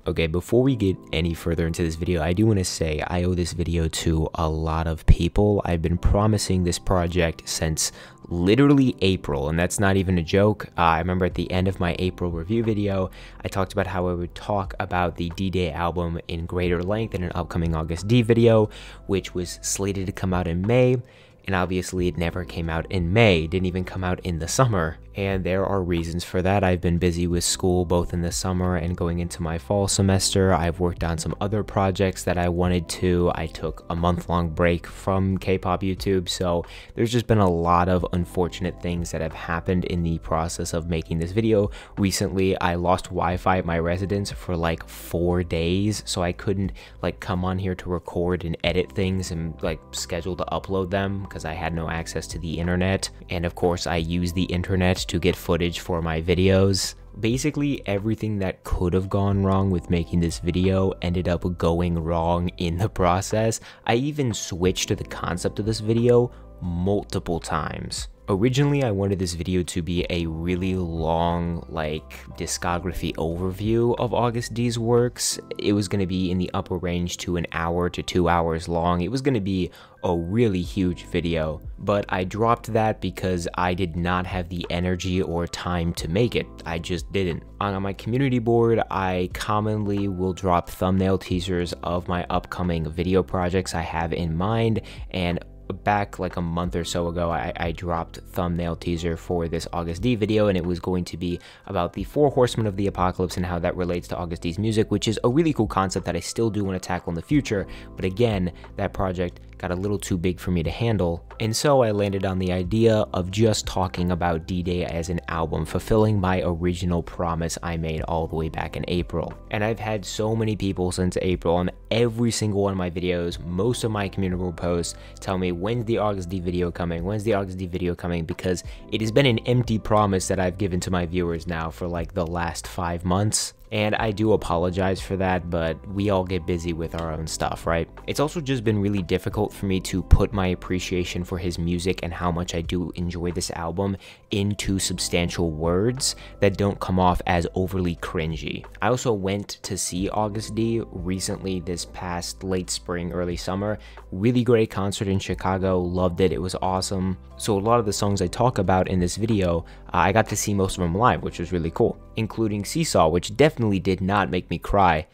Okay, before we get any further into this video, I do want to say I owe this video to a lot of people. I've been promising this project since literally April, and that's not even a joke. I remember at the end of my April review video, I talked about how I would talk about the D-Day album in greater length in an upcoming August D video, which was slated to come out in May. And obviously it never came out in May, didn't even come out in the summer. And there are reasons for that. I've been busy with school both in the summer and going into my fall semester. I've worked on some other projects that I wanted to. I took a month-long break from K-pop YouTube, so there's just been a lot of unfortunate things that have happened in the process of making this video. Recently, I lost Wi-Fi at my residence for like 4 days, so I couldn't like come on here to record and edit things and like schedule to upload them because I had no access to the internet. And of course, I use the internet to get footage for my videos. Basically, everything that could have gone wrong with making this video ended up going wrong in the process. I even switched the concept of this video multiple times. Originally, I wanted this video to be a really long, like, discography overview of Agust D's works. It was going to be in the upper range to an hour to 2 hours long. It was going to be a really huge video, but I dropped that because I did not have the energy or time to make it. I just didn't. On my community board, I commonly will drop thumbnail teasers of my upcoming video projects I have in mind, and back like a month or so ago, I dropped thumbnail teaser for this Agust D video, and it was going to be about the 4 horsemen of the apocalypse and how that relates to Agust D's music, which is a really cool concept that I still do want to tackle in the future. But again, that project got a little too big for me to handle, and so I landed on the idea of just talking about D-Day as an album, fulfilling my original promise I made all the way back in April. And I've had so many people since April on every single one of my videos, most of my community posts, tell me, when's the Agust D video coming? When's the Agust D video coming? Because it has been an empty promise that I've given to my viewers now for like the last 5 months. And I do apologize for that, but we all get busy with our own stuff, right? It's also just been really difficult for me to put my appreciation for his music and how much I do enjoy this album into substantial words that don't come off as overly cringy. I also went to see Agust D recently this past late spring, early summer. Really great concert in Chicago, loved it, it was awesome. So a lot of the songs I talk about in this video, I got to see most of them live, which was really cool, including Seesaw, which definitely did not make me cry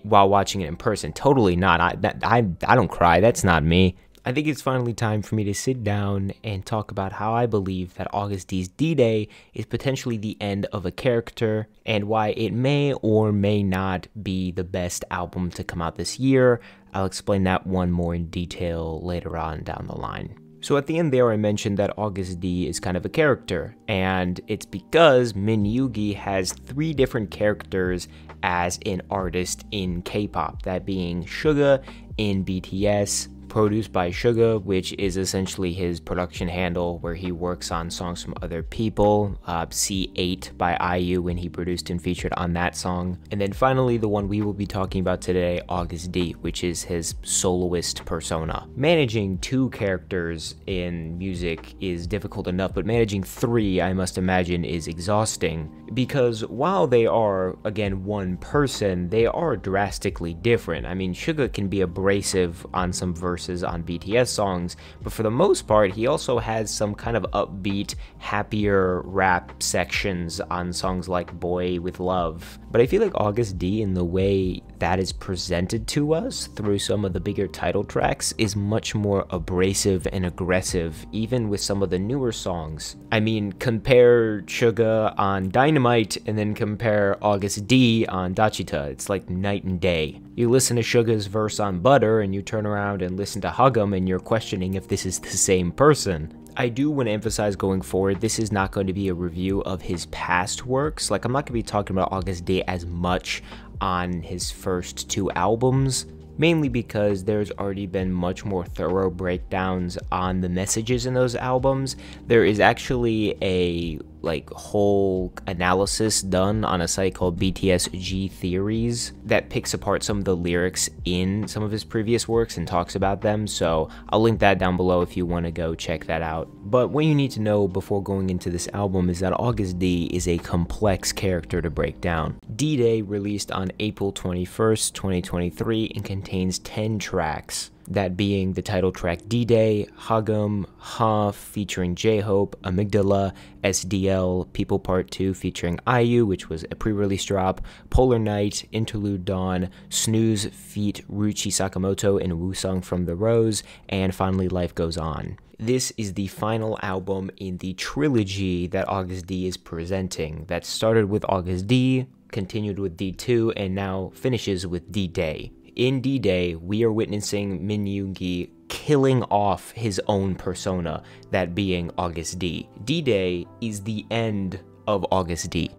while watching it in person. Totally not. I don't cry. That's not me. I think it's finally time for me to sit down and talk about how I believe that Agust D's D-Day is potentially the end of a character, and why it may or may not be the best album to come out this year. I'll explain that one more in detail later on down the line. So at the end there, I mentioned that Agust D is kind of a character, and it's because Min Yoongi has 3 different characters as an artist in K-pop, that being Suga in BTS, produced by Suga, which is essentially his production handle where he works on songs from other people, C8 by IU when he produced and featured on that song. And then finally, the one we will be talking about today, Agust D, which is his soloist persona. Managing 2 characters in music is difficult enough, but managing 3, I must imagine, is exhausting, because while they are, again, one person, they are drastically different. I mean, Suga can be abrasive on some verses on BTS songs, but for the most part, he also has some kind of upbeat, happier rap sections on songs like Boy with Love. But I feel like Agust D, in the way that is presented to us through some of the bigger title tracks, is much more abrasive and aggressive, even with some of the newer songs. I mean, compare Suga on Dynamite and then compare Agust D on Dachita. It's like night and day. You listen to Suga's verse on Butter and you turn around and listen to Haegeum and you're questioning if this is the same person. I do want to emphasize going forward, this is not going to be a review of his past works. Like, I'm not going to be talking about Agust D as much on his first 2 albums, mainly because there's already been much more thorough breakdowns on the messages in those albums. There is actually a like whole analysis done on a site called BTSG Theories that picks apart some of the lyrics in some of his previous works and talks about them, so I'll link that down below if you want to go check that out. But what you need to know before going into this album is that Agust D is a complex character to break down. D-Day released on April 21st, 2023 and contains 10 tracks. That being the title track D-Day, Haegeum, Ha featuring J-Hope, Amygdala, SDL, People Part 2 featuring IU, which was a pre-release drop, Polar Night, Interlude Dawn, Snooze feat. Ruchi Sakamoto and Woo-Sung from The Rose, and finally Life Goes On. This is the final album in the trilogy that Agust D is presenting, that started with Agust D, continued with D2, and now finishes with D-Day. In D-Day, we are witnessing Min Yoongi killing off his own persona, that being Agust D. D-Day is the end of Agust D.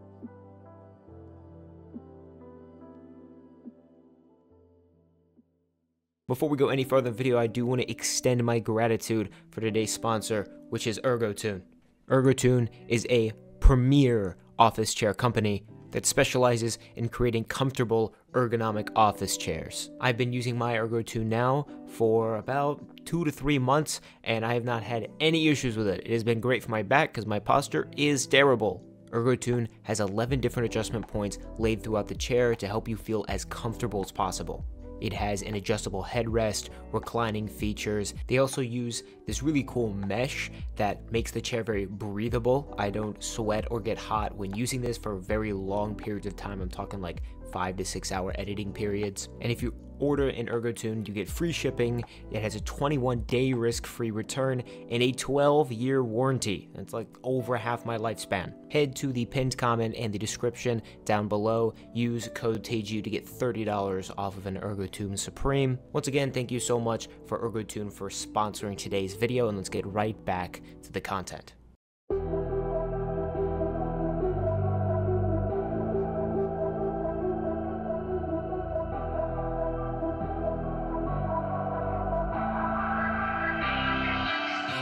Before we go any further in the video, I do want to extend my gratitude for today's sponsor, which is ErgoTune. ErgoTune is a premier office chair company that specializes in creating comfortable, ergonomic office chairs. I've been using my ErgoTune now for about 2 to 3 months, and I have not had any issues with it. It has been great for my back because my posture is terrible. ErgoTune has 11 different adjustment points laid throughout the chair to help you feel as comfortable as possible. It has an adjustable headrest, reclining features. They also use this really cool mesh that makes the chair very breathable. I don't sweat or get hot when using this for very long periods of time. I'm talking like 5 to 6 hour editing periods. And if you order an ErgoTune, you get free shipping. It has a 21-day risk-free return and a 12-year warranty. It's like over half my lifespan. Head to the pinned comment and the description down below. Use code TAEJU to get $30 off of an ErgoTune Supreme. Once again, thank you so much for ErgoTune for sponsoring today's video, and let's get right back to the content.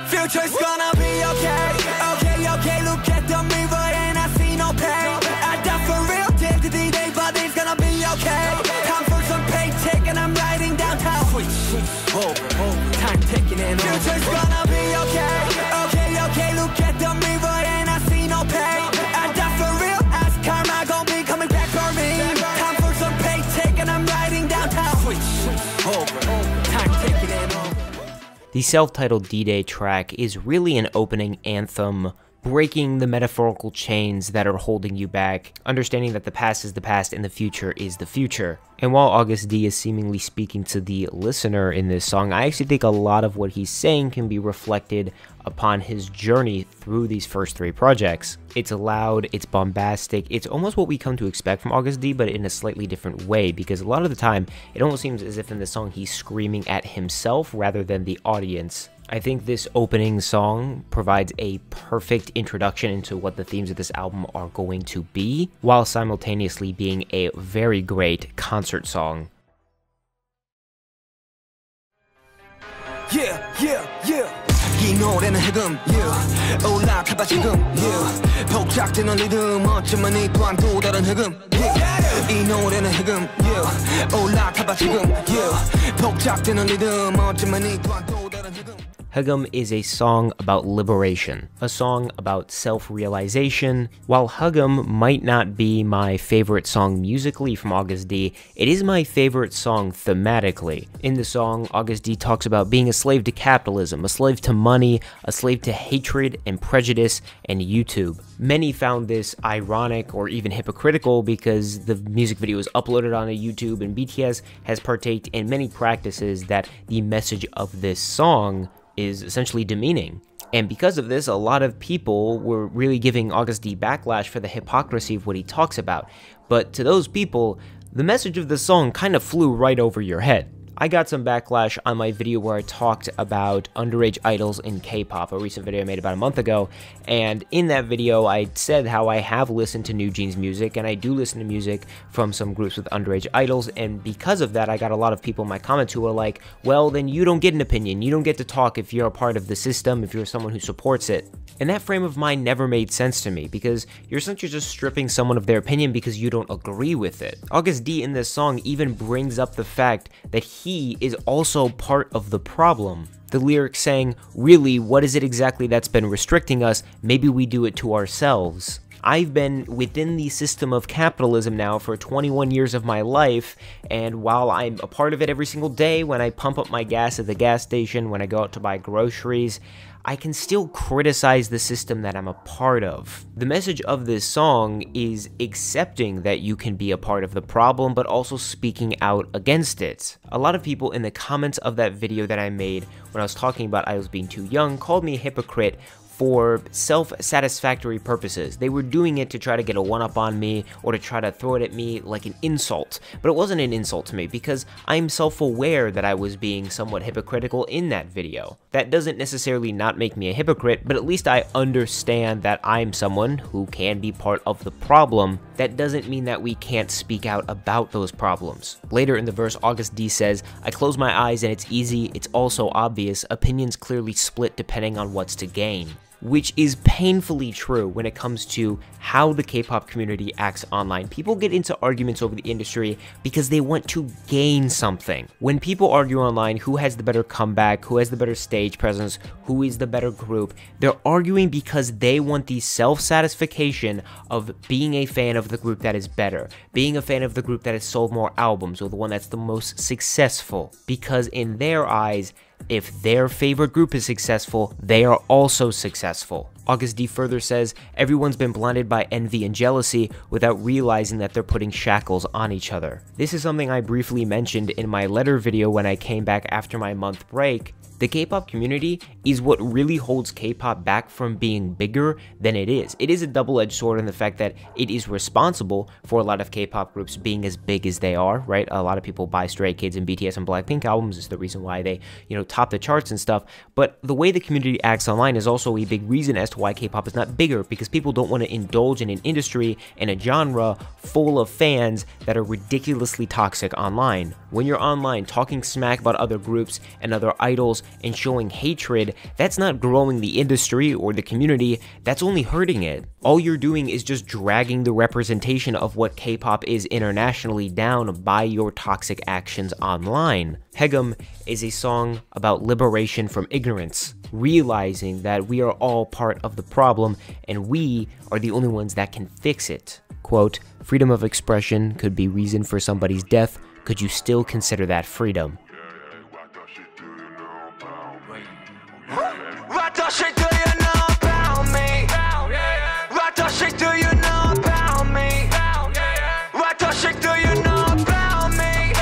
Future's gonna be okay, okay, look at the mirror and I see no pain. I die for real till the D-Day, but it's gonna be okay. Time for some paycheck and I'm riding downtown. Switch, over, time ticking in. Future's gonna be okay, okay, look at the mirror and I see no pain. I die for real, as karma gon' be coming back for me. Time for some paycheck and I'm riding downtown. Switch, over, time ticking in. The self-titled D-Day track is really an opening anthem, breaking the metaphorical chains that are holding you back, understanding that the past is the past and the future is the future. And while Agust D is seemingly speaking to the listener in this song, I actually think a lot of what he's saying can be reflected upon his journey through these first 3 projects. It's loud, it's bombastic, it's almost what we come to expect from Agust D, but in a slightly different way, because a lot of the time, it almost seems as if in the song he's screaming at himself rather than the audience. I think this opening song provides a perfect introduction into what the themes of this album are going to be, while simultaneously being a very great concert song. 이 노래는 해금 올라가봐 지금 복작되는 리듬 어쩌면 이 또한 또 다른 해금 이 노래는 해금 올라가봐 지금 복작되는 리듬 어쩌면 이 또한 또 다른 해금. Haegeum is a song about liberation, a song about self-realization. While Haegeum might not be my favorite song musically from Agust D, it is my favorite song thematically. In the song, Agust D talks about being a slave to capitalism, a slave to money, a slave to hatred and prejudice, and YouTube. Many found this ironic or even hypocritical because the music video was uploaded onto YouTube and BTS has partaked in many practices that the message of this song is essentially demeaning. And because of this, a lot of people were really giving Agust D backlash for the hypocrisy of what he talks about. But to those people, the message of the song kind of flew right over your head. I got some backlash on my video where I talked about underage idols in K-pop, a recent video I made about a month ago, and in that video I said how I have listened to New Jeans music, and I do listen to music from some groups with underage idols, and because of that I got a lot of people in my comments who were like, well then you don't get an opinion, you don't get to talk if you're a part of the system, if you're someone who supports it. And that frame of mind never made sense to me, because you're essentially just stripping someone of their opinion because you don't agree with it. Agust D in this song even brings up the fact that he is also part of the problem. The lyrics saying, really, what is it exactly that's been restricting us? Maybe we do it to ourselves. I've been within the system of capitalism now for 21 years of my life, and while I'm a part of it every single day, when I pump up my gas at the gas station, when I go out to buy groceries, I can still criticize the system that I'm a part of. The message of this song is accepting that you can be a part of the problem, but also speaking out against it. A lot of people in the comments of that video that I made when I was talking about idols being too young called me a hypocrite for self-satisfactory purposes. They were doing it to try to get a one-up on me or to try to throw it at me like an insult. But it wasn't an insult to me because I'm self-aware that I was being somewhat hypocritical in that video. That doesn't necessarily not make me a hypocrite, but at least I understand that I'm someone who can be part of the problem. That doesn't mean that we can't speak out about those problems. Later in the verse, Agust D says, I close my eyes and it's easy, it's also obvious, opinions clearly split depending on what's to gain. Which is painfully true when it comes to how the K-pop community acts online. People get into arguments over the industry because they want to gain something. When people argue online who has the better comeback, who has the better stage presence, who is the better group, they're arguing because they want the self-satisfaction of being a fan of the group that is better, being a fan of the group that has sold more albums, or the one that's the most successful. Because in their eyes, if their favorite group is successful, they are also successful. Agust D further says, everyone's been blinded by envy and jealousy without realizing that they're putting shackles on each other. This is something I briefly mentioned in my letter video when I came back after my month break. The K-pop community is what really holds K-pop back from being bigger than it is. It is a double-edged sword in the fact that it is responsible for a lot of K-pop groups being as big as they are, right? A lot of people buy Stray Kids and BTS and Blackpink albums. Is the reason why they, top the charts and stuff. But the way the community acts online is also a big reason as to why K-pop is not bigger, because people don't want to indulge in an industry and a genre full of fans that are ridiculously toxic online. When you're online talking smack about other groups and other idols and showing hatred, that's not growing the industry or the community, that's only hurting it. All you're doing is just dragging the representation of what K-pop is internationally down by your toxic actions online. Haegeum is a song about liberation from ignorance, realizing that we are all part of the problem and we are the only ones that can fix it. Quote, freedom of expression could be reason for somebody's death. Could you still consider that freedom? What the shit do you know about me? What the shit do you know about me? What the shit do you know about me?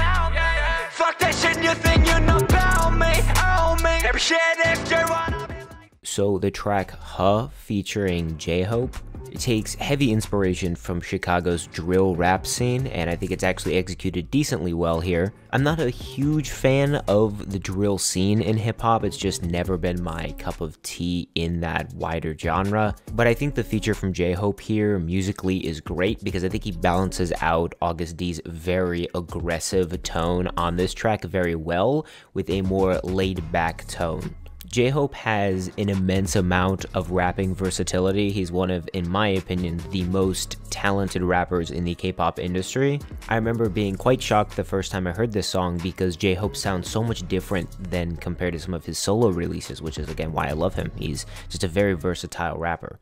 Fuck that shit you think you know about me. Oh me. Every shit if you wanna be like. So the track Huh featuring J-Hope, it takes heavy inspiration from Chicago's drill rap scene, and I think it's actually executed decently well here. I'm not a huge fan of the drill scene in hip-hop, it's just never been my cup of tea in that wider genre, but I think the feature from J-Hope here musically is great because I think he balances out Agust D's very aggressive tone on this track very well with a more laid-back tone. J-Hope has an immense amount of rapping versatility. He's one of, in my opinion, the most talented rappers in the K-pop industry. I remember being quite shocked the first time I heard this song because J-Hope sounds so much different than compared to some of his solo releases, which is again why I love him. He's just a very versatile rapper.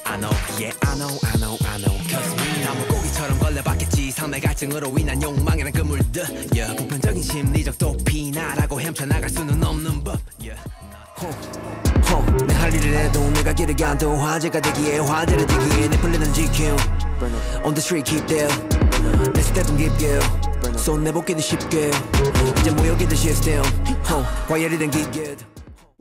I know, yeah, I know, cause me 나 물고기처럼 걸려봤겠지 상대 갈증으로 인한 욕망이란 그물들 yeah, 보편적인 심리적 도피나라고 헤엄쳐나갈 수는 없는 법 yeah. 내 할 일을 해도 내가 길을 가도 화제가 되기에 화제를 되기에 내 플랜은 GQ On the street keep there 내 스텝은 깊게 손 내보기도 쉽게 이제 모여기도 시스템 과열이 된 기계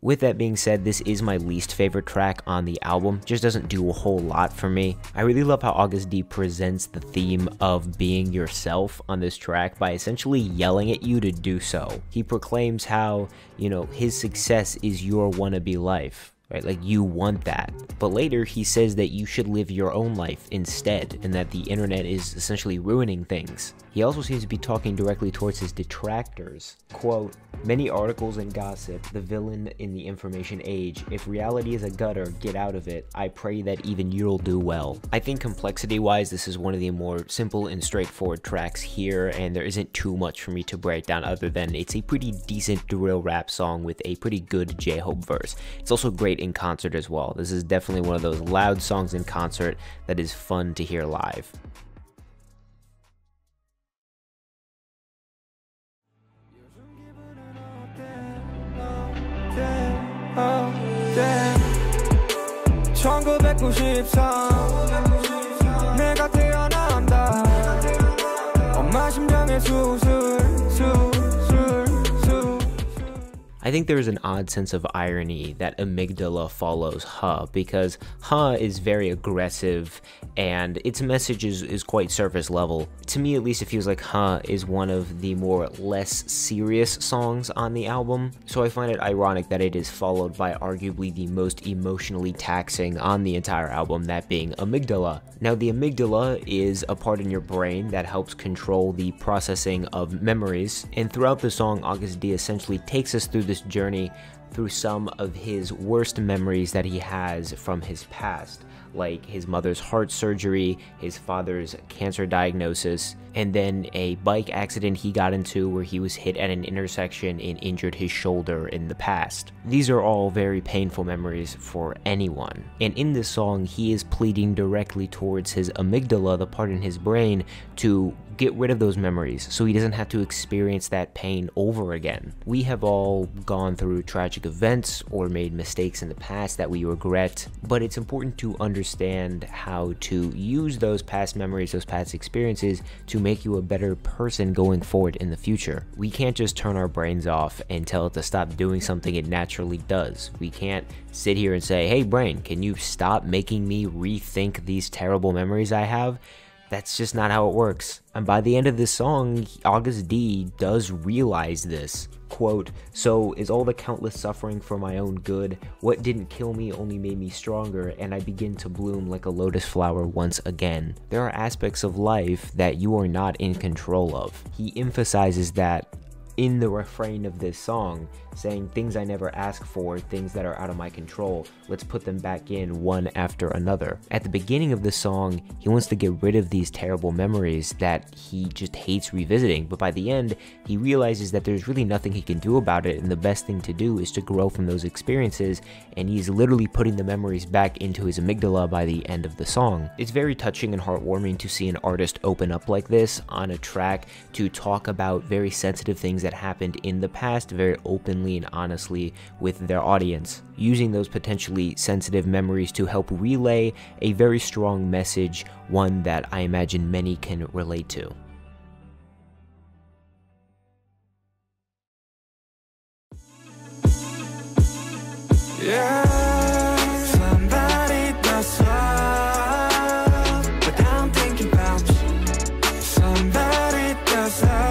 With that being said, this is my least favorite track on the album. Just doesn't do a whole lot for me. I really love how Agust D presents the theme of being yourself on this track by essentially yelling at you to do so. He proclaims how, you know, his success is your wannabe life. Right? Like, you want that. But later he says that you should live your own life instead, and that the internet is essentially ruining things. He also seems to be talking directly towards his detractors. Quote, "Many articles and gossip, the villain in the information age. If reality is a gutter, get out of it. I pray that even you'll do well." I think complexity-wise, this is one of the more simple and straightforward tracks here, and there isn't too much for me to break down other than it's a pretty decent drill rap song with a pretty good J-Hope verse. It's also great in concert as well. This is definitely one of those loud songs in concert that is fun to hear live. I think there's an odd sense of irony that Amygdala follows Ha, because Ha is very aggressive and its message is quite surface level. To me at least, it feels like Ha is one of the more less serious songs on the album, so I find it ironic that it is followed by arguably the most emotionally taxing on the entire album, that being Amygdala. Now, the amygdala is a part in your brain that helps control the processing of memories, and throughout the song, Agust D essentially takes us through this journey through some of his worst memories that he has from his past, like his mother's heart surgery, his father's cancer diagnosis, and then a bike accident he got into where he was hit at an intersection and injured his shoulder in the past. These are all very painful memories for anyone, and in this song he is pleading directly towards his amygdala, the part in his brain, to get rid of those memories so he doesn't have to experience that pain over again. We have all gone through tragic events or made mistakes in the past that we regret, but it's important to understand how to use those past memories, those past experiences, to make you a better person going forward in the future. We can't just turn our brains off and tell it to stop doing something it naturally does. We can't sit here and say, "Hey brain, can you stop making me rethink these terrible memories I have?" That's just not how it works. And by the end of this song, Agust D does realize this. Quote, "So is all the countless suffering for my own good? What didn't kill me only made me stronger, and I begin to bloom like a lotus flower once again." There are aspects of life that you are not in control of. He emphasizes that in the refrain of this song, saying, "Things I never asked for, things that are out of my control, let's put them back in one after another." At the beginning of the song, he wants to get rid of these terrible memories that he just hates revisiting, but by the end, he realizes that there's really nothing he can do about it, and the best thing to do is to grow from those experiences, and he's literally putting the memories back into his amygdala by the end of the song. It's very touching and heartwarming to see an artist open up like this on a track to talk about very sensitive things that happened in the past very openly and honestly with their audience, using those potentially sensitive memories to help relay a very strong message, one that I imagine many can relate to. Yeah, somebody does love, but I'm thinking about somebody does love.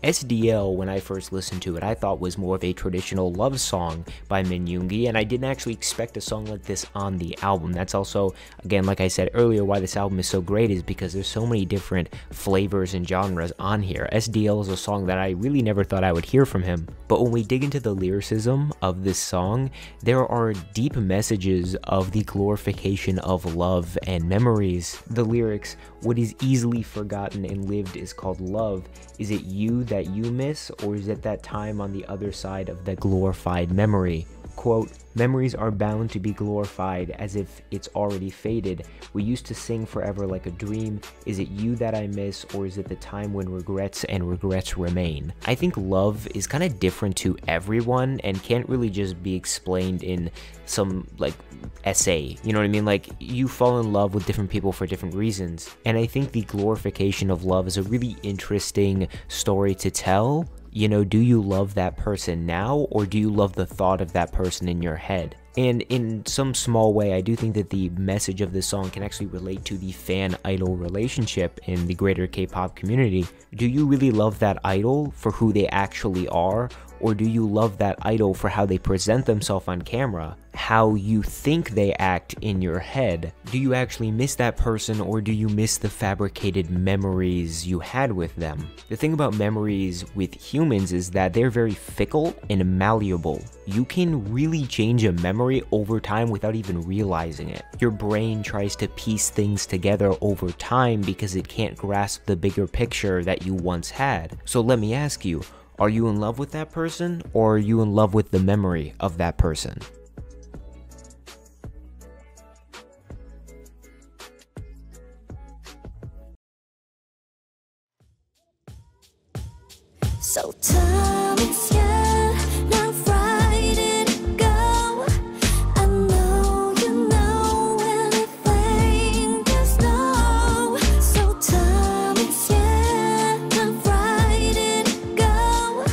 SDL, when I first listened to it, I thought was more of a traditional love song by Min Yoongi, and I didn't actually expect a song like this on the album. That's also, again, like I said earlier, why this album is so great, is because there's so many different flavors and genres on here. SDL is a song that I really never thought I would hear from him, but when we dig into the lyricism of this song, there are deep messages of the glorification of love and memories. The lyrics, "What is easily forgotten and lived is called love. Is it you that you miss, or is it that time on the other side of the glorified memory?" Quote, "Memories are bound to be glorified as if it's already faded. We used to sing forever like a dream. Is it you that I miss, or is it the time when regrets and regrets remain?" I think love is kind of different to everyone and can't really just be explained in some like essay, you know what I mean? Like, you fall in love with different people for different reasons, and I think the glorification of love is a really interesting story to tell, You know, do you love that person now, or do you love the thought of that person in your head? And in some small way, I do think that the message of this song can actually relate to the fan-idol relationship in the greater K-pop community. Do you really love that idol for who they actually are, or do you love that idol for how they present themselves on camera, how you think they act in your head? Do you actually miss that person, or do you miss the fabricated memories you had with them? The thing about memories with humans is that they're very fickle and malleable. You can really change a memory over time without even realizing it. Your brain tries to piece things together over time because it can't grasp the bigger picture that you once had. So let me ask you, are you in love with that person, or are you in love with the memory of that person? So time is here, now Friday go. I know you know anything there's no. So time is here, now Friday go.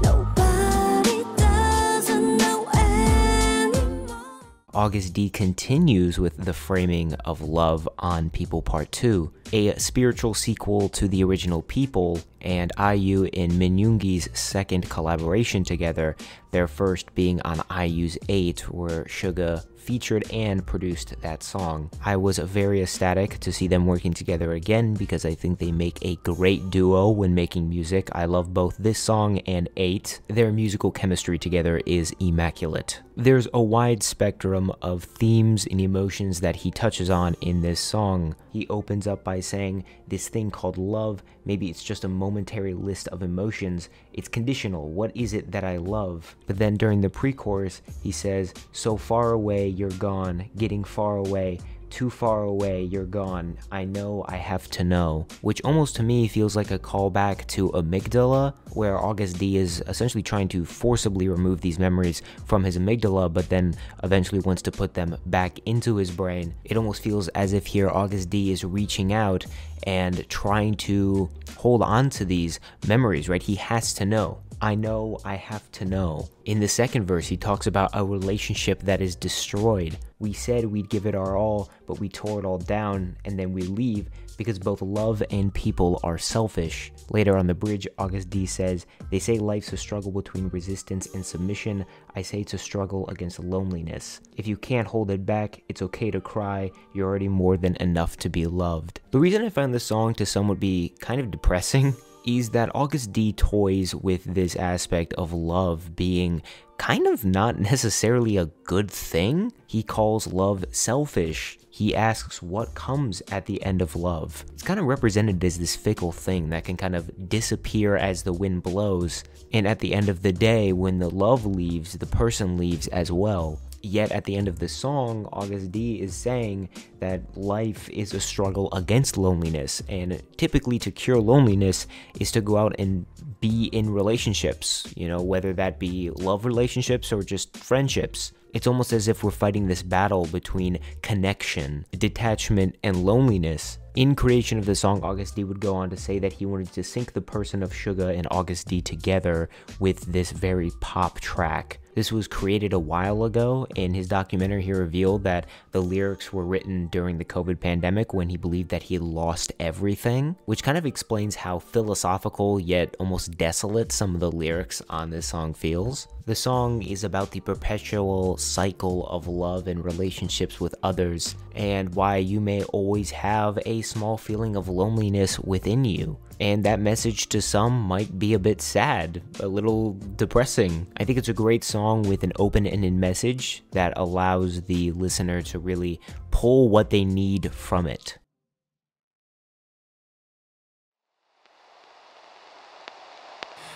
Nobody doesn't know anymore. August D continues with the framing of love on People Part 2, a spiritual sequel to the original People, and IU and Minyoongi's second collaboration together, their first being on IU's 8, where Suga featured and produced that song. I was very ecstatic to see them working together again because I think they make a great duo when making music. I love both this song and 8. Their musical chemistry together is immaculate. There's a wide spectrum of themes and emotions that he touches on in this song. He opens up by saying, this thing called love, maybe it's just a momentary list of emotions, it's conditional, what is it that I love? But then during the pre-chorus, he says, so far away, you're gone, getting far away, too far away, you're gone, I know I have to know, which almost to me feels like a callback to Amygdala, where August D is essentially trying to forcibly remove these memories from his amygdala, but then eventually wants to put them back into his brain. It almost feels as if here August D is reaching out and trying to hold on to these memories, right? He has to know. I know I have to know. In the second verse, he talks about a relationship that is destroyed. We said we'd give it our all, but we tore it all down, and then we leave because both love and people are selfish. Later on the bridge, August D says, they say life's a struggle between resistance and submission. I say it's a struggle against loneliness. If you can't hold it back, it's okay to cry. You're already more than enough to be loved. The reason I found this song to somewhat be kind of depressing is that August D toys with this aspect of love being kind of not necessarily a good thing. He calls love selfish. He asks what comes at the end of love. It's kind of represented as this fickle thing that can kind of disappear as the wind blows. And at the end of the day, when the love leaves, the person leaves as well. Yet at the end of the song, August D is saying that life is a struggle against loneliness, and typically to cure loneliness is to go out and be in relationships, you know, whether that be love relationships or just friendships. It's almost as if we're fighting this battle between connection, detachment, and loneliness. In creation of the song, August D would go on to say that he wanted to sync the person of Suga and August D together with this very pop track. This was created a while ago. In his documentary, he revealed that the lyrics were written during the COVID pandemic when he believed that he had lost everything, which kind of explains how philosophical yet almost desolate some of the lyrics on this song feels. The song is about the perpetual cycle of love and relationships with others, and why you may always have a small feeling of loneliness within you. And that message to some might be a bit sad, a little depressing. I think it's a great song with an open-ended message that allows the listener to really pull what they need from it.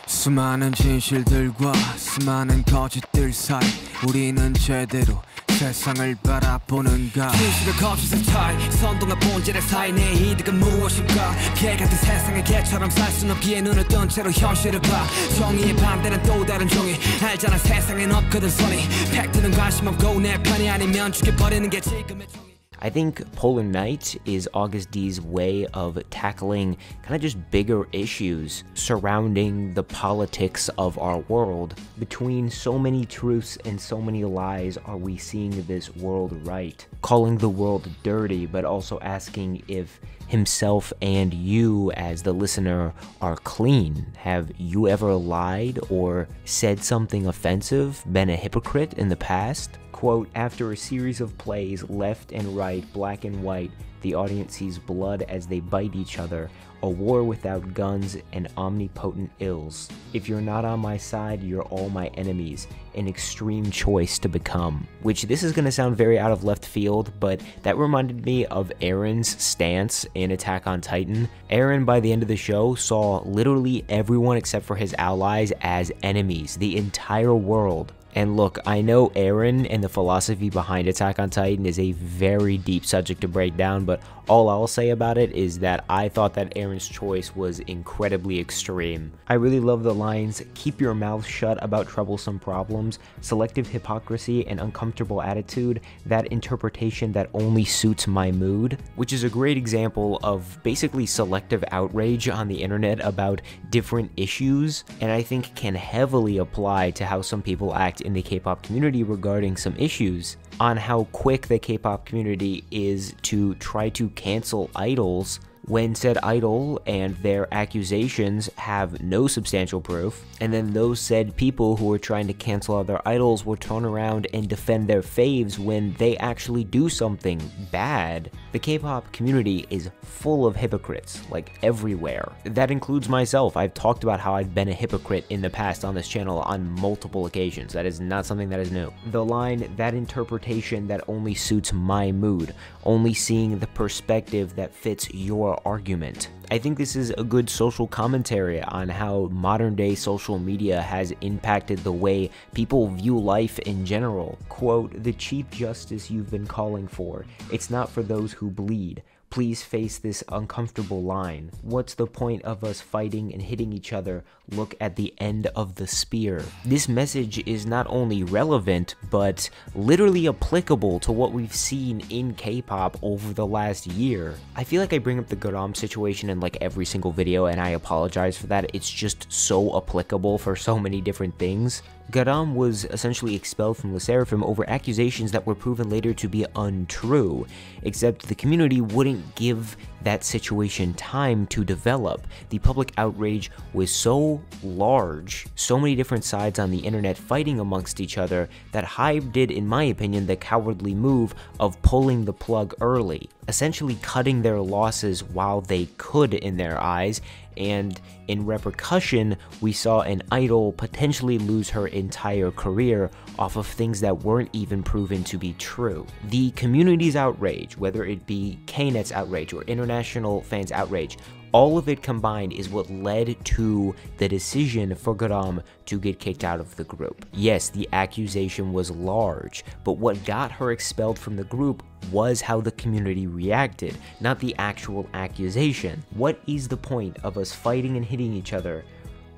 수많은 진실들과 수많은 거짓들 사이 우리는 제대로 세상을 바라보는가 진실을 거짓의 차이 선동과 본질의 사이 내 이득은 무엇일까 개 같은 세상에 개처럼 살 순 없기에 눈을 뜬 채로 현실을 봐 정의의 반대는 또 다른 정의 알잖아 세상엔 없거든 선이 팩트는 관심 없고 내 편이 아니면 죽여버리는 게 지금의 정의 I think Polar Night is Agust D's way of tackling kind of just bigger issues surrounding the politics of our world. Between so many truths and so many lies are we seeing this world right? Calling the world dirty, but also asking if himself and you as the listener are clean. Have you ever lied or said something offensive, been a hypocrite in the past? Quote, after a series of plays, left and right, black and white, the audience sees blood as they bite each other, a war without guns and omnipotent ills. If you're not on my side, you're all my enemies, an extreme choice to become. Which, this is going to sound very out of left field, but that reminded me of Eren's stance in Attack on Titan. Eren, by the end of the show, saw literally everyone except for his allies as enemies, the entire world. And look, I know Eren and the philosophy behind Attack on Titan is a very deep subject to break down, but all I'll say about it is that I thought that Eren's choice was incredibly extreme. I really love the lines, keep your mouth shut about troublesome problems, selective hypocrisy and uncomfortable attitude, that interpretation that only suits my mood, which is a great example of basically selective outrage on the internet about different issues, and I think can heavily apply to how some people act in the K-pop community regarding some issues, on how quick the K-pop community is to try to cancel idols when said idol and their accusations have no substantial proof, and then those said people who are trying to cancel other idols will turn around and defend their faves when they actually do something bad. The K-pop community is full of hypocrites, like everywhere. That includes myself. I've talked about how I've been a hypocrite in the past on this channel on multiple occasions. That is not something that is new. The line, that interpretation that only suits my mood, only seeing the perspective that fits your argument. I think this is a good social commentary on how modern day social media has impacted the way people view life in general. Quote, the cheap justice you've been calling for, it's not for those who bleed. Please face this uncomfortable line. What's the point of us fighting and hitting each other? Look at the end of the spear. This message is not only relevant, but literally applicable to what we've seen in K-pop over the last year. I feel like I bring up the Garam situation in like every single video, and I apologize for that. It's just so applicable for so many different things. Garam was essentially expelled from LE SSERAFIM over accusations that were proven later to be untrue, except the community wouldn't give that situation time to develop. The public outrage was so large, so many different sides on the internet fighting amongst each other, that HYBE did, in my opinion, the cowardly move of pulling the plug early, essentially cutting their losses while they could in their eyes, and in repercussion, we saw an idol potentially lose her entire career off of things that weren't even proven to be true. The community's outrage, whether it be Knet's outrage or international fans' outrage, all of it combined is what led to the decision for Garam to get kicked out of the group. Yes, the accusation was large, but what got her expelled from the group was how the community reacted, not the actual accusation. What is the point of us fighting and hitting each other?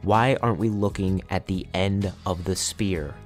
Why aren't we looking at the end of the spear?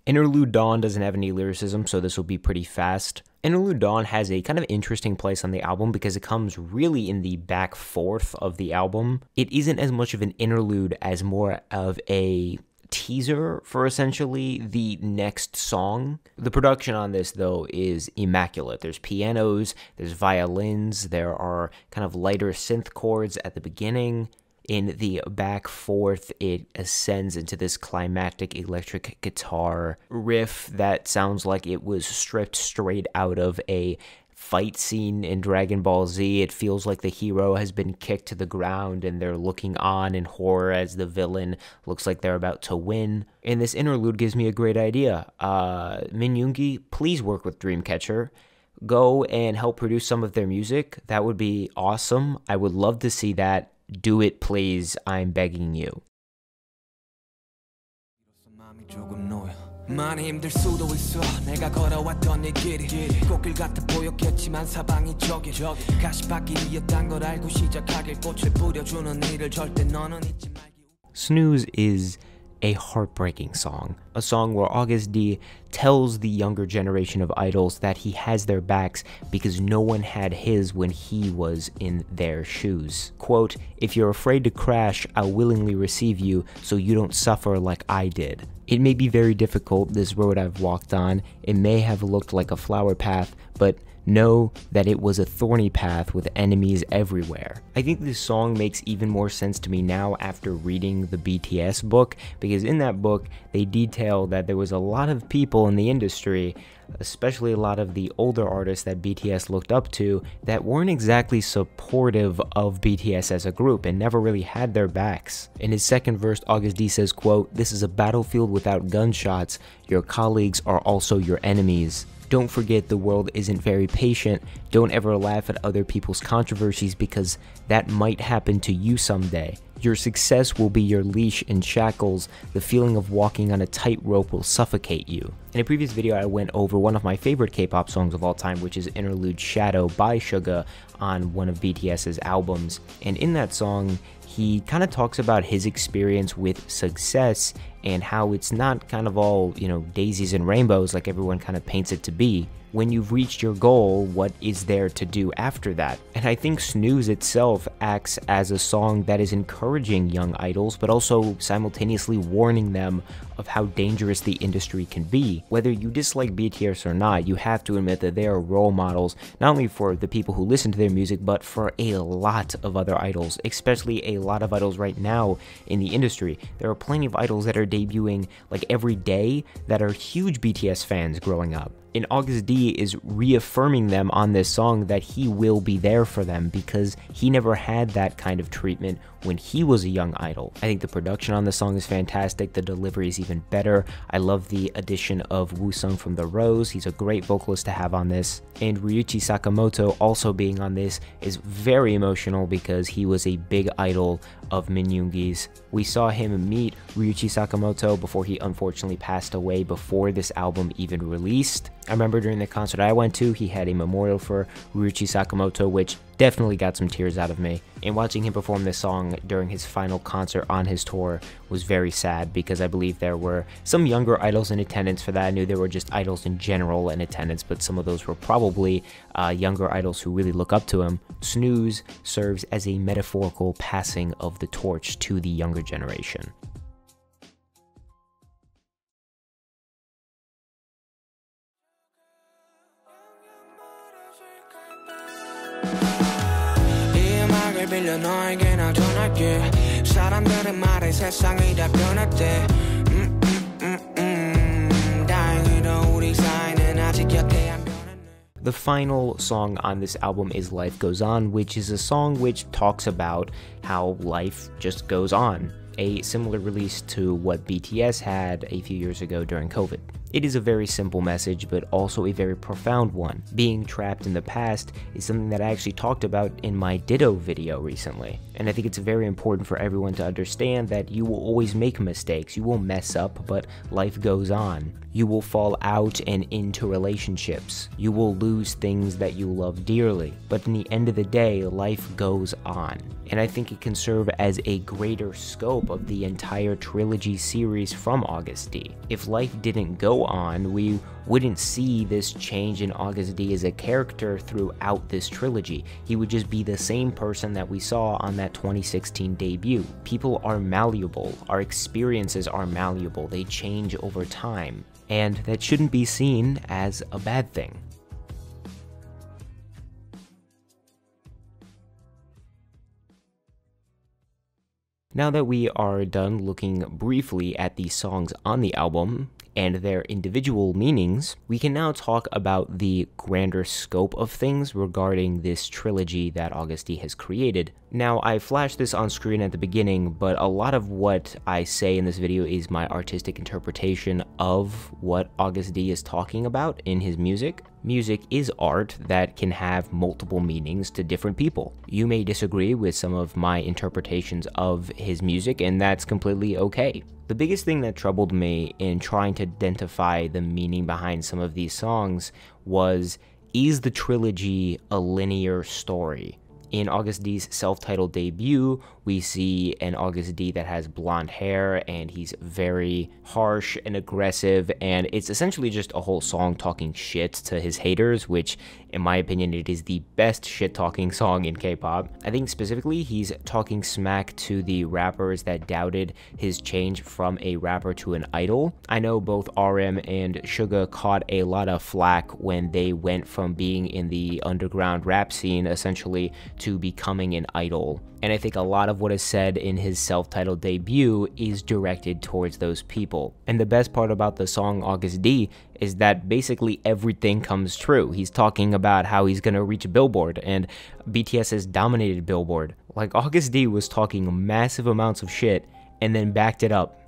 Interlude Dawn doesn't have any lyricism, so this will be pretty fast. Interlude Dawn has a kind of interesting place on the album because it comes really in the back fourth of the album. It isn't as much of an interlude as more of a teaser for essentially the next song. The production on this, though, is immaculate. There's pianos, there's violins, there are kind of lighter synth chords at the beginning. In the back fourth, it ascends into this climactic electric guitar riff that sounds like it was stripped straight out of a fight scene in Dragon Ball Z. It feels like the hero has been kicked to the ground and they're looking on in horror as the villain looks like they're about to win. And this interlude gives me a great idea. Min Yoongi, please work with Dreamcatcher. Go and help produce some of their music. That would be awesome. I would love to see that. Do it, please. I'm begging you. 많이 힘들 수도 있어 내가 걸어왔던 이 길이 꽃길 같아 보였겠지만 사방이 저기 가시밭길이었단 걸 알고 시작하길 꽃을 뿌려주는 일을 절대 너는 잊지 말기. Snooze is a heartbreaking song. A song where Agust D tells the younger generation of idols that he has their backs because no one had his when he was in their shoes. Quote, "If you're afraid to crash, I'll willingly receive you so you don't suffer like I did." It may be very difficult, this road I've walked on. It may have looked like a flower path, but know that it was a thorny path with enemies everywhere. I think this song makes even more sense to me now after reading the BTS book, because in that book, they detail that there was a lot of people in the industry, especially a lot of the older artists that BTS looked up to, that weren't exactly supportive of BTS as a group and never really had their backs. In his second verse, Agust D says, quote, "This is a battlefield without gunshots. Your colleagues are also your enemies. Don't forget the world isn't very patient. Don't ever laugh at other people's controversies because that might happen to you someday. Your success will be your leash and shackles. The feeling of walking on a tightrope will suffocate you." In a previous video, I went over one of my favorite K-pop songs of all time, which is Interlude Shadow by Suga on one of BTS's albums. And in that song, he kind of talks about his experience with success and how it's not kind of all, daisies and rainbows like everyone kind of paints it to be. When you've reached your goal, what is there to do after that? And I think Snooze itself acts as a song that is encouraging young idols, but also simultaneously warning them of how dangerous the industry can be. Whether you dislike BTS or not, you have to admit that they are role models, not only for the people who listen to their music, but for a lot of other idols, especially a lot of idols right now in the industry. There are plenty of idols that are debuting like every day that are huge BTS fans growing up. And Agust D is reaffirming them on this song that he will be there for them because he never had that kind of treatment when he was a young idol. I think the production on the song is fantastic. The delivery is even better. I love the addition of Woo-sung from The Rose. He's a great vocalist to have on this. And Ryuichi Sakamoto also being on this is very emotional because he was a big idol of Min Yoongi's. We saw him meet Ryuichi Sakamoto before he unfortunately passed away before this album even released. I remember during the concert I went to, he had a memorial for Ryuichi Sakamoto, which definitely got some tears out of me. And watching him perform this song during his final concert on his tour was very sad because I believe there were some younger idols in attendance for that. I knew there were just idols in general in attendance, but some of those were probably younger idols who really look up to him. Snooze serves as a metaphorical passing of the torch to the younger generation. 빌려 너에게 나 전할게 사람들의 말에 세상이 다 변했대 다행히도 우리 사이는 아직 곁에 안 변했네. The final song on this album is Life Goes On, which is a song which talks about how life just goes on. A similar release to what BTS had a few years ago during COVID. It is a very simple message, but also a very profound one. Being trapped in the past is something that I actually talked about in my Ditto video recently. And I think it's very important for everyone to understand that you will always make mistakes, you will mess up, but life goes on. You will fall out and into relationships. You will lose things that you love dearly. But in the end of the day, life goes on. And I think it can serve as a greater scope of the entire trilogy series from Agust D. If life didn't go on, we wouldn't see this change in Agust D as a character throughout this trilogy. He would just be the same person that we saw on that 2016 debut. People are malleable. Our experiences are malleable. They change over time. And that shouldn't be seen as a bad thing. Now that we are done looking briefly at the songs on the album, and their individual meanings, we can now talk about the grander scope of things regarding this trilogy that Agust D has created. Now, I flashed this on screen at the beginning, but a lot of what I say in this video is my artistic interpretation of what Agust D is talking about in his music. Music is art that can have multiple meanings to different people. You may disagree with some of my interpretations of his music, and that's completely okay. The biggest thing that troubled me in trying to identify the meaning behind some of these songs was, is the trilogy a linear story? In Agust D's self-titled debut, we see an Agust D that has blonde hair, and he's very harsh and aggressive, and it's essentially just a whole song talking shit to his haters, which, in my opinion, it is the best shit-talking song in K-pop. I think specifically, he's talking smack to the rappers that doubted his change from a rapper to an idol. I know both RM and Suga caught a lot of flack when they went from being in the underground rap scene, essentially, to becoming an idol. And I think a lot of what is said in his self-titled debut is directed towards those people. And the best part about the song Agust D is that basically everything comes true. He's talking about how he's gonna reach Billboard, and BTS has dominated Billboard. Like, Agust D was talking massive amounts of shit and then backed it up.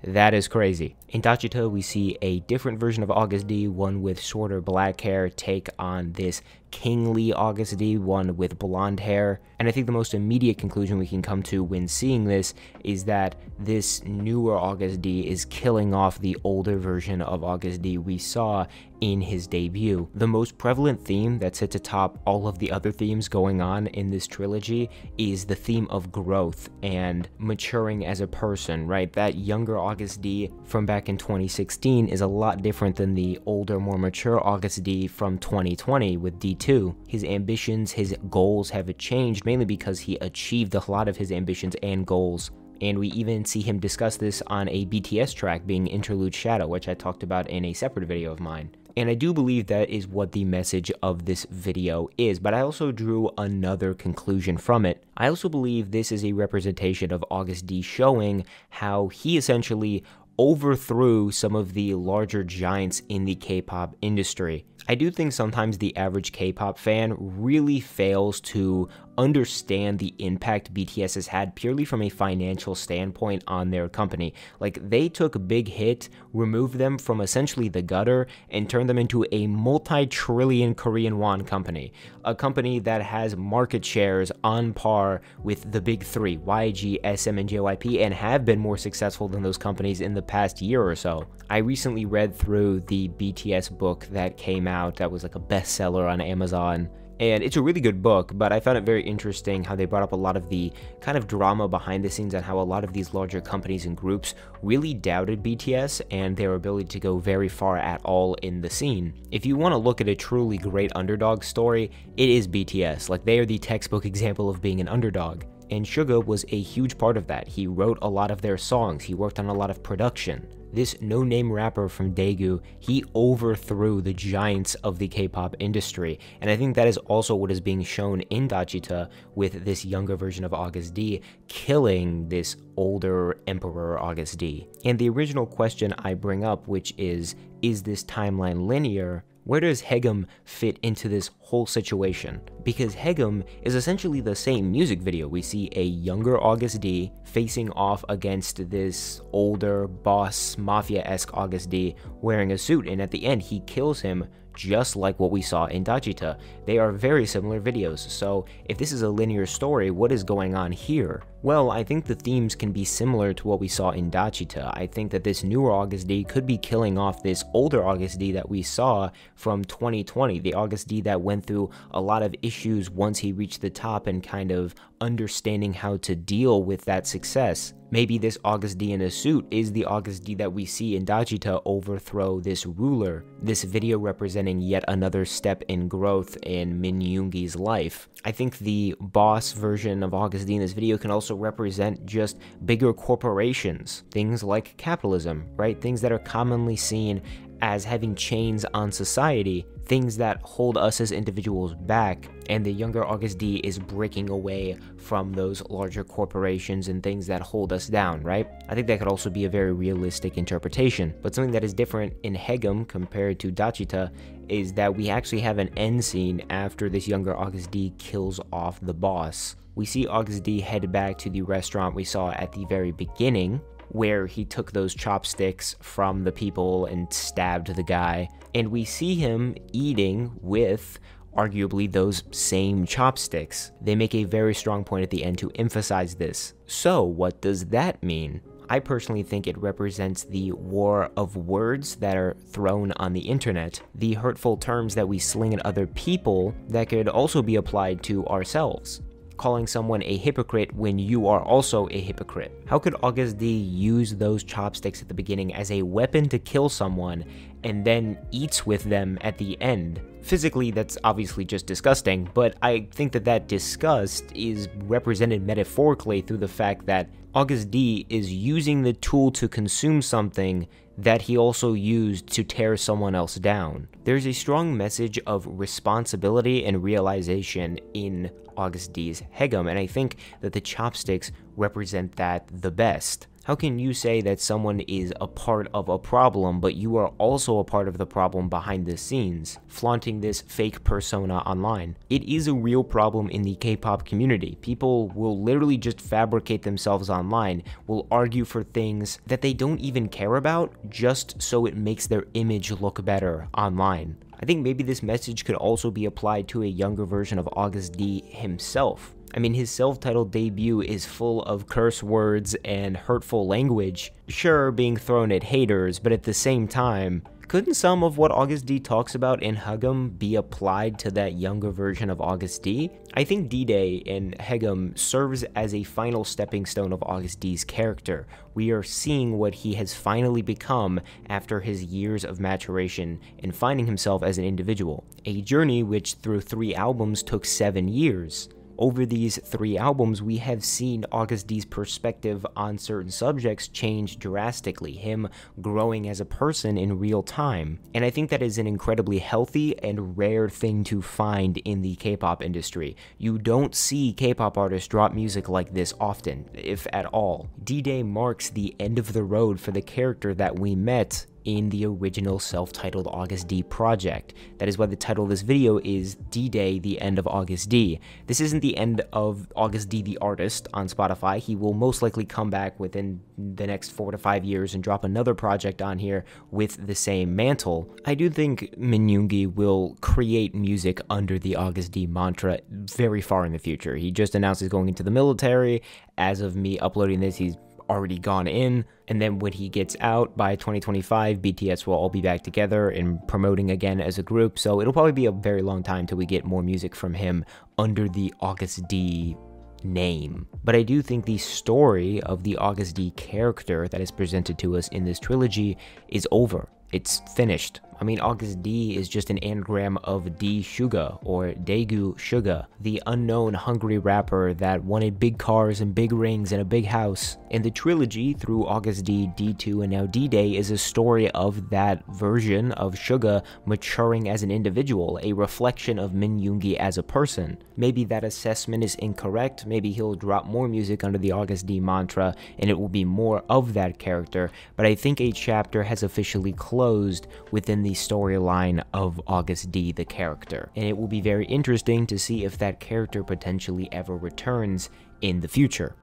That is crazy. In Dachita, we see a different version of Agust D, one with shorter black hair, take on this kingly Agust D, one with blonde hair. And I think the most immediate conclusion we can come to when seeing this is that this newer Agust D is killing off the older version of Agust D we saw in his debut. The most prevalent theme that sits atop all of the other themes going on in this trilogy is the theme of growth and maturing as a person, right? That younger Agust D from back in 2016 is a lot different than the older, more mature Agust D from 2020 with D2. His ambitions, his goals have changed, mainly because he achieved a lot of his ambitions and goals. And we even see him discuss this on a BTS track being Interlude Shadow, which I talked about in a separate video of mine. And I do believe that is what the message of this video is, but I also drew another conclusion from it. I also believe this is a representation of Agust D showing how he essentially overthrew some of the larger giants in the K-pop industry. I do think sometimes the average K-pop fan really fails to understand the impact BTS has had purely from a financial standpoint on their company. Like, they took a big hit, removed them from essentially the gutter, and turned them into a multi-trillion Korean won company. A company that has market shares on par with the big three, YG, SM, and JYP, and have been more successful than those companies in the past year or so. I recently read through the BTS book that came out that was like a bestseller on Amazon. And it's a really good book, but I found it very interesting how they brought up a lot of the kind of drama behind the scenes and how a lot of these larger companies and groups really doubted BTS and their ability to go very far at all in the scene. If you want to look at a truly great underdog story, it is BTS. Like, they are the textbook example of being an underdog. And Suga was a huge part of that. He wrote a lot of their songs, he worked on a lot of production. This no-name rapper from Daegu, he overthrew the giants of the K-pop industry, and I think that is also what is being shown in Dachita with this younger version of Agust D killing this older emperor Agust D. And the original question I bring up, which is this timeline linear? Where does Haegeum fit into this whole situation? Because Haegeum is essentially the same music video. We see a younger Agust D facing off against this older boss mafia-esque Agust D wearing a suit, and at the end he kills him just like what we saw in Dachita. They are very similar videos, so if this is a linear story, what is going on here? Well, I think the themes can be similar to what we saw in Dachita. I think that this newer Agust D could be killing off this older Agust D that we saw from 2020, the Agust D that went through a lot of issues once he reached the top and kind of understanding how to deal with that success. Maybe this Agust D in a suit is the Agust D that we see in Dachita overthrow this ruler. This video representing yet another step in growth in Min Yoongi's life. I think the boss version of Agust D in this video can also represent just bigger corporations. Things like capitalism, right? Things that are commonly seen as having chains on society. things that hold us as individuals back, and the younger Agust D is breaking away from those larger corporations and things that hold us down, right? I think that could also be a very realistic interpretation. But something that is different in Haegeum compared to Dachita is that we actually have an end scene after this younger Agust D kills off the boss. We see Agust D head back to the restaurant we saw at the very beginning, where he took those chopsticks from the people and stabbed the guy, and we see him eating with arguably those same chopsticks. They make a very strong point at the end to emphasize this. So what does that mean? I personally think it represents the war of words that are thrown on the internet, the hurtful terms that we sling at other people that could also be applied to ourselves. Calling someone a hypocrite when you are also a hypocrite. How could Agust D use those chopsticks at the beginning as a weapon to kill someone and then eats with them at the end? Physically, that's obviously just disgusting, but I think that that disgust is represented metaphorically through the fact that Agust D is using the tool to consume something that he also used to tear someone else down. There's a strong message of responsibility and realization in Agust D's Haegeum, and I think that the chopsticks represent that the best. How can you say that someone is a part of a problem, but you are also a part of the problem behind the scenes, flaunting this fake persona online? It is a real problem in the K-pop community. People will literally just fabricate themselves online, will argue for things that they don't even care about, just so it makes their image look better online. I think maybe this message could also be applied to a younger version of Agust D himself. I mean, his self-titled debut is full of curse words and hurtful language, sure, being thrown at haters, but at the same time, couldn't some of what Agust D talks about in Haegeum be applied to that younger version of Agust D? I think D-Day in Haegeum serves as a final stepping stone of Agust D's character. We are seeing what he has finally become after his years of maturation and finding himself as an individual. A journey which through 3 albums took 7 years. Over these 3 albums, we have seen Agust D's perspective on certain subjects change drastically, him growing as a person in real time. And I think that is an incredibly healthy and rare thing to find in the K-pop industry. You don't see K-pop artists drop music like this often, if at all. D-Day marks the end of the road for the character that we met in the original self-titled Agust D project. That is why the title of this video is D-Day, the End of Agust D. This isn't the end of Agust D the artist on Spotify. He will most likely come back within the next 4 to 5 years and drop another project on here with the same mantle. I do think Min Yoongi will create music under the Agust D mantra very far in the future. He just announced he's going into the military. As of me uploading this, he's already gone in, and then when he gets out by 2025, BTS will all be back together and promoting again as a group, so it'll probably be a very long time till we get more music from him under the Agust D name. But I do think the story of the Agust D character that is presented to us in this trilogy is over. It's finished. I mean, Agust D is just an anagram of D Suga, or Daegu Suga, the unknown hungry rapper that wanted big cars and big rings and a big house. And the trilogy, through Agust D, D2, and now D-Day, is a story of that version of Suga maturing as an individual, a reflection of Min Yoongi as a person. Maybe that assessment is incorrect, maybe he'll drop more music under the Agust D mantra, and it will be more of that character, but I think a chapter has officially closed within the storyline of Agust D the character, and it will be very interesting to see if that character potentially ever returns in the future.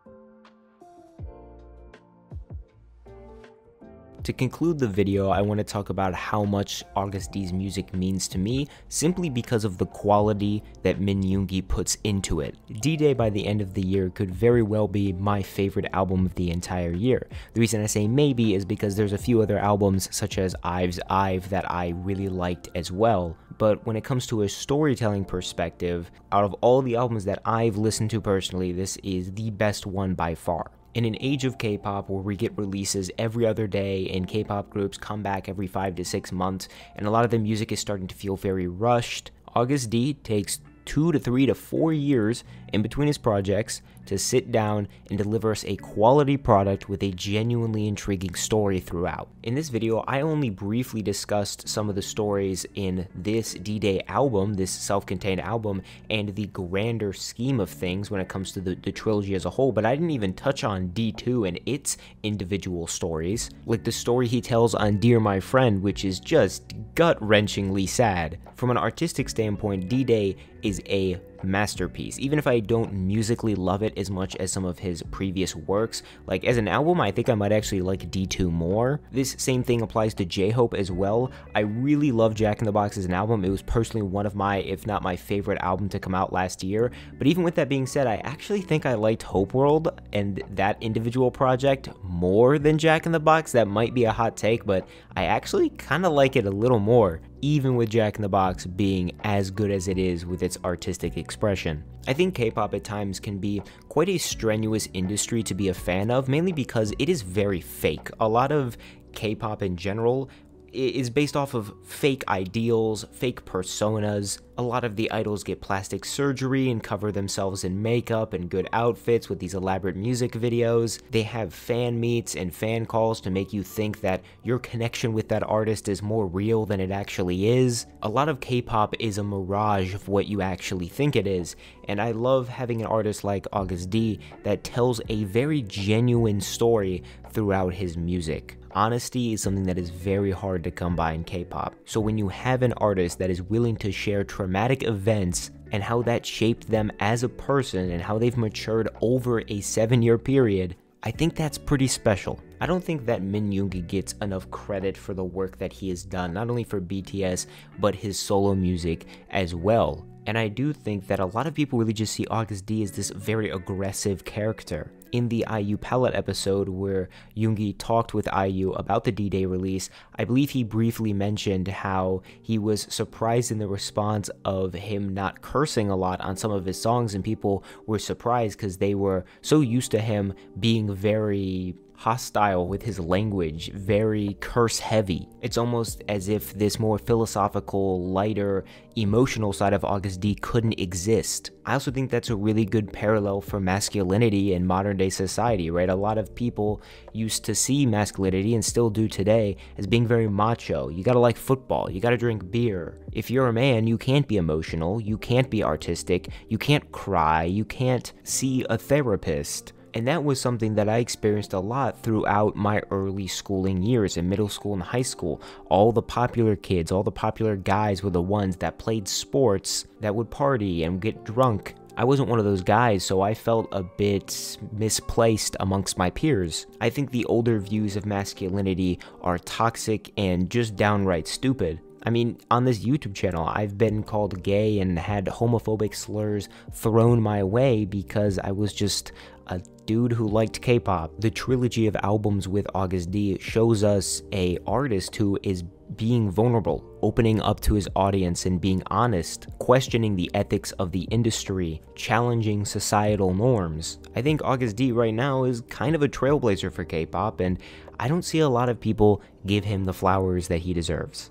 To conclude the video, I want to talk about how much Agust D's music means to me, simply because of the quality that Min Yoongi puts into it. D-Day by the end of the year could very well be my favorite album of the entire year. The reason I say maybe is because there's a few other albums, such as Ive's Ive, that I really liked as well. But when it comes to a storytelling perspective, out of all the albums that I've listened to personally, this is the best one by far. In an age of K-pop where we get releases every other day and K-pop groups come back every 5 to 6 months, and a lot of the music is starting to feel very rushed, Agust D takes 2 to 3 to 4 years in between his projects to sit down and deliver us a quality product with a genuinely intriguing story throughout. In this video, I only briefly discussed some of the stories in this D-Day album, this self-contained album, and the grander scheme of things when it comes to the trilogy as a whole, but I didn't even touch on D2 and its individual stories, like the story he tells on Dear My Friend, which is just gut-wrenchingly sad. From an artistic standpoint, D-Day is a masterpiece. Even if I don't musically love it as much as some of his previous works, like as an album, I think I might actually like D2 more. This same thing applies to J-Hope as well. I really love Jack in the Box as an album. It was personally one of my, if not my favorite album to come out last year. But even with that being said, I actually think I liked Hope World and that individual project more than Jack in the Box. That might be a hot take, but I actually kind of like it a little more, even with Jack in the Box being as good as it is with its artistic expression. I think K-pop at times can be quite a strenuous industry to be a fan of, mainly because it is very fake. A lot of K-pop in general is based off of fake ideals, fake personas. A lot of the idols get plastic surgery and cover themselves in makeup and good outfits with these elaborate music videos. They have fan meets and fan calls to make you think that your connection with that artist is more real than it actually is. A lot of K-pop is a mirage of what you actually think it is, and I love having an artist like Agust D that tells a very genuine story throughout his music. Honesty is something that is very hard to come by in K-pop. So when you have an artist that is willing to share traumatic events and how that shaped them as a person and how they've matured over a 7-year period, I think that's pretty special. I don't think that Min Yoongi gets enough credit for the work that he has done, not only for BTS, but his solo music as well. And I do think that a lot of people really just see Agust D as this very aggressive character. In the IU Palette episode where Yoongi talked with IU about the D-Day release, I believe he briefly mentioned how he was surprised in the response of him not cursing a lot on some of his songs, and people were surprised because they were so used to him being very hostile with his language, very curse heavy. It's almost as if this more philosophical, lighter, emotional side of Agust D couldn't exist. I also think that's a really good parallel for masculinity in modern day society, right? A lot of people used to see masculinity, and still do today, as being very macho. You gotta like football, you gotta drink beer. If you're a man, you can't be emotional, you can't be artistic, you can't cry, you can't see a therapist. And that was something that I experienced a lot throughout my early schooling years in middle school and high school. All the popular kids, all the popular guys were the ones that played sports, that would party and get drunk. I wasn't one of those guys, so I felt a bit misplaced amongst my peers. I think the older views of masculinity are toxic and just downright stupid. I mean, on this YouTube channel, I've been called gay and had homophobic slurs thrown my way because I was just a dude who liked K-pop. The trilogy of albums with Agust D shows us an artist who is being vulnerable, opening up to his audience and being honest, questioning the ethics of the industry, challenging societal norms. I think Agust D right now is kind of a trailblazer for K-pop, and I don't see a lot of people give him the flowers that he deserves.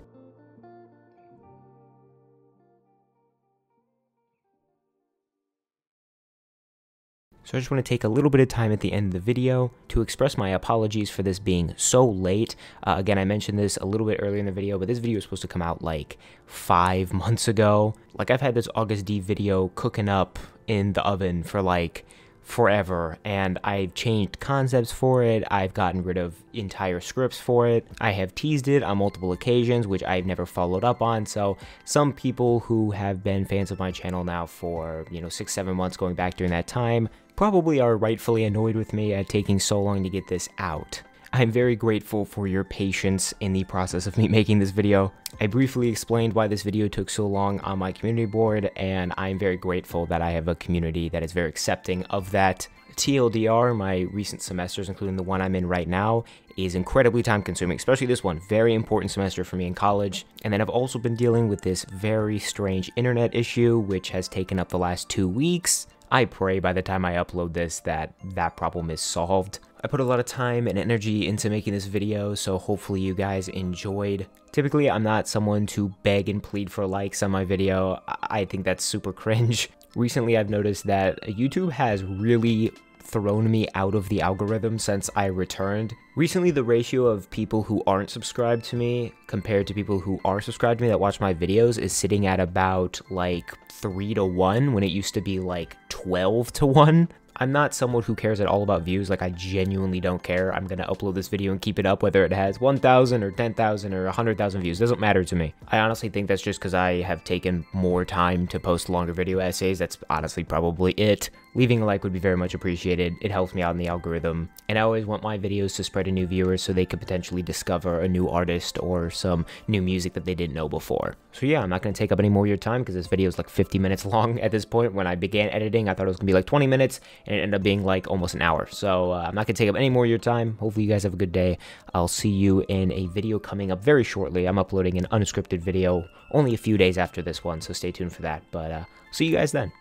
So I just want to take a little bit of time at the end of the video to express my apologies for this being so late. Again, I mentioned this a little bit earlier in the video, but this video was supposed to come out like 5 months ago. Like, I've had this Agust D video cooking up in the oven for like forever, and I've changed concepts for it, I've gotten rid of entire scripts for it, I have teased it on multiple occasions, which I've never followed up on. So some people who have been fans of my channel now for, 6-7 months going back during that time, probably are rightfully annoyed with me at taking so long to get this out. I'm very grateful for your patience in the process of me making this video. I briefly explained why this video took so long on my community board, and I'm very grateful that I have a community that is very accepting of that. TLDR, my recent semesters, including the one I'm in right now, is incredibly time consuming, especially this one. Very important semester for me in college. And then I've also been dealing with this very strange internet issue, which has taken up the last 2 weeks. I pray by the time I upload this that that problem is solved. I put a lot of time and energy into making this video, so hopefully you guys enjoyed. Typically, I'm not someone to beg and plead for likes on my video. I think that's super cringe. Recently, I've noticed that YouTube has really thrown me out of the algorithm since I returned. Recently, the ratio of people who aren't subscribed to me compared to people who are subscribed to me that watch my videos is sitting at about like 3 to 1 when it used to be like 12 to 1. I'm not someone who cares at all about views. Like, I genuinely don't care. I'm gonna upload this video and keep it up whether it has 1,000 or 10,000 or 100,000 views. It doesn't matter to me. I honestly think that's just because I have taken more time to post longer video essays. That's honestly probably it. Leaving a like would be very much appreciated. It helps me out in the algorithm. And I always want my videos to spread to new viewers so they could potentially discover a new artist or some new music that they didn't know before. So yeah, I'm not going to take up any more of your time because this video is like 50 minutes long at this point. When I began editing, I thought it was going to be like 20 minutes and it ended up being like almost an hour. So I'm not going to take up any more of your time. Hopefully you guys have a good day. I'll see you in a video coming up very shortly. I'm uploading an unscripted video only a few days after this one, so stay tuned for that. But see you guys then.